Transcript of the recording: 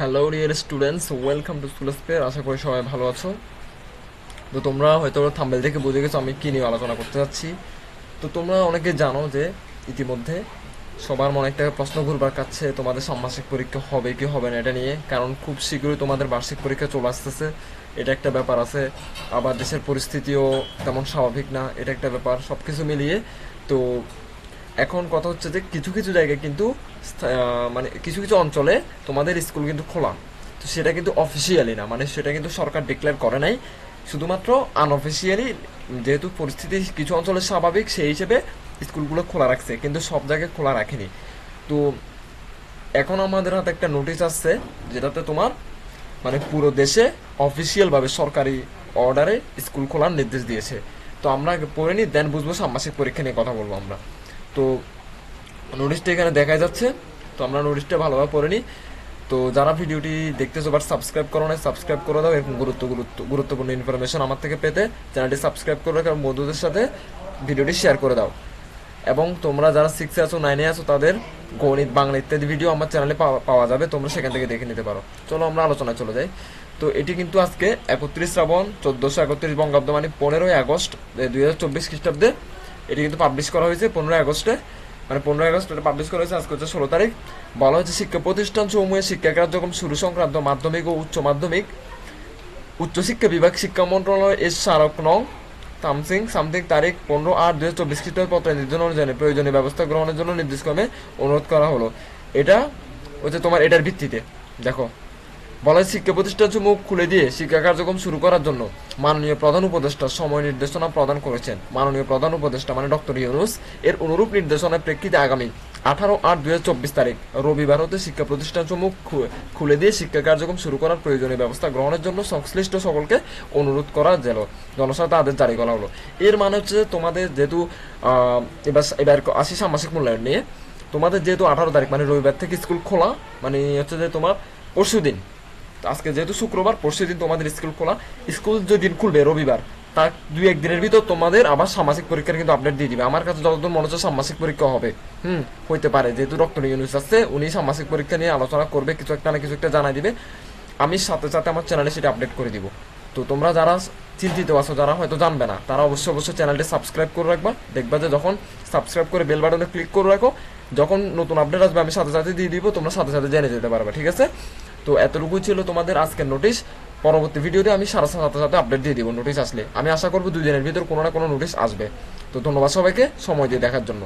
Hello dear students, welcome to school spare. আশা করি সবাই ভালো আছো। তো তোমরা হয়তো থাম্বনেল দেখে বুঝে গেছো আমি কী নিয়ে আলোচনা করতে যাচ্ছি। তো তোমরা অনেকে জানো যে ইতিমধ্যে সবার মনে একটা প্রশ্ন ঘুরবার কাছে তোমাদের ষান্মাসিক পরীক্ষা হবে কি হবে না এটা নিয়ে, কারণ খুব শীঘ্রই তোমাদের বার্ষিক পরীক্ষা চলে আসতেছে। এটা একটা ব্যাপার আছে, আবার দেশের পরিস্থিতিও তেমন স্বাভাবিক না, এটা একটা ব্যাপার, সব কিছু মিলিয়ে। তো এখন কথা হচ্ছে যে কিছু কিছু জায়গায় কিন্তু মানে কিছু কিছু অঞ্চলে তোমাদের স্কুল কিন্তু খোলা। তো সেটা কিন্তু অফিসিয়ালি না, মানে সেটা কিন্তু সরকার ডিক্লেয়ার করে নাই, শুধুমাত্র আনঅফিসিয়ালি। যেহেতু পরিস্থিতি কিছু অঞ্চলে স্বাভাবিক সেই হিসেবে স্কুলগুলো খোলা রাখছে, কিন্তু সব জায়গায় খোলা রাখেনি। তো এখন আমাদের হাতে একটা নোটিশ আসছে, যেটাতে তোমার মানে পুরো দেশে অফিসিয়ালভাবে সরকারি অর্ডারে স্কুল খোলার নির্দেশ দিয়েছে। তো আমরা আগে পড়ে নিই, দেন বুঝবো ষান্মাসিক পরীক্ষা নিয়ে কথা বলবো আমরা। তো নোটিশটা এখানে দেখা যাচ্ছে, তো আমরা নোটিশটা ভালোভাবে পড়ে নিই। তো যারা ভিডিওটি দেখতেছো বাট সাবস্ক্রাইব করো না, সাবস্ক্রাইব করে দাও। এরকম গুরুত্বপূর্ণ ইনফরমেশন আমার থেকে পেতে চ্যানেলটি সাবস্ক্রাইব করে রাখো, বন্ধুদের সাথে ভিডিওটি শেয়ার করে দাও। এবং তোমরা যারা 6-এ আছো, 9-এ আছো, তাদের গণিত, বাংলা ইত্যাদি ভিডিও আমার চ্যানেলে পাওয়া যাবে, তোমরা সেখান থেকে দেখে নিতে পারো। চলো আমরা আলোচনায় চলে যাই। তো এটি কিন্তু আজকে 31 শ্রাবণ 1431 বঙ্গাব্দ, মানে 15ই আগস্ট 2024 খ্রিস্টাব্দে এটি কিন্তু পাবলিশ করা হয়েছে 15ই আগস্টে, মানে 15ই আগস্ট এটা পাবলিশ করা হয়েছে। আজকে হচ্ছে 16 তারিখ। বলা হচ্ছে শিক্ষা প্রতিষ্ঠান সমূহে শিক্ষা কার্যক্রম শুরু সংক্রান্ত মাধ্যমিক ও উচ্চ মাধ্যমিক উচ্চশিক্ষা বিভাগ শিক্ষা মন্ত্রণালয় এর স্মারক নং সামথিং তারিখ 15/8/2024 খ্রিস্টাব্দ পত্রের নির্দেশনা অনুযায়ী প্রয়োজনীয় ব্যবস্থা গ্রহণের জন্য নির্দেশক্রমে অনুরোধ করা হলো। এটা হচ্ছে তোমার এটার ভিত্তিতে দেখো বলা হয়, শিক্ষা প্রতিষ্ঠান সমূহ খুলে দিয়ে শিক্ষা কার্যক্রম শুরু করার জন্য মাননীয় প্রধান উপদেষ্টা সময় নির্দেশনা প্রদান করেছেন। মাননীয় প্রধান উপদেষ্টা মানে ডক্টর ইউনূস এর অনুরূপ নির্দেশনার প্রেক্ষিতে আগামী 18/8/2024 তারিখ রবিবার হতে শিক্ষা প্রতিষ্ঠান সমূহ খুলে দিয়ে শিক্ষা কার্যক্রম শুরু করার প্রয়োজনীয় ব্যবস্থা গ্রহণের জন্য সংশ্লিষ্ট সকলকে অনুরোধ করা গেল। জনস্বার্থে আদেশ জারি করা হলো। এর মানে হচ্ছে যে তোমাদের যেহেতু এবার আসি ষান্মাসিক মূল্যায়ন নিয়ে। তোমাদের যেহেতু 18 তারিখ মানে রবিবার থেকে স্কুল খোলা, মানে হচ্ছে যে তোমার পরশু দিন, আজকে যেহেতু শুক্রবার, পরশু দিন তোমাদের স্কুল খোলা। স্কুল যেদিন খুলবে রবিবার, তার 2-1 দিনের ভিতর তোমাদের আবার ষান্মাসিক পরীক্ষার কিন্তু আপডেট দিয়ে দিবে। আমার কাছে যতদূর মনে হচ্ছে ষান্মাসিক পরীক্ষা হবে। হইতে পারে, যেহেতু ডক্টর ইউনূস আসছে, উনি ষান্মাসিক পরীক্ষা নিয়ে আলোচনা করবে, কিছু একটা না কিছু একটা জানাই দিবে। আমি সাথে সাথে আমার চ্যানেলে সেটা আপডেট করে দিব। তো তোমরা যারা চিন্তিত আছো, যারা হয়তো জানবে না, তারা অবশ্যই অবশ্যই চ্যানেলটি সাবস্ক্রাইব করে রাখবা। দেখবা যে যখন সাবস্ক্রাইব করে বেল বাটনে ক্লিক করে রাখো, যখন নতুন আপডেট আসবে আমি সাথে সাথে দিয়ে দিব, তোমরা সাথে সাথে জেনে যেতে পারবে। ঠিক আছে? তো এতটুকুই ছিল তোমাদের আজকের নোটিশ। পরবর্তী ভিডিওতে আমি সাথে সাথে আপডেট দিয়ে দিব নোটিশ আসলে। আমি আশা করবো 2 দিনের ভিতর কোনো না কোনো নোটিশ আসবে। তো ধন্যবাদ সবাইকে সময় দিয়ে দেখার জন্য।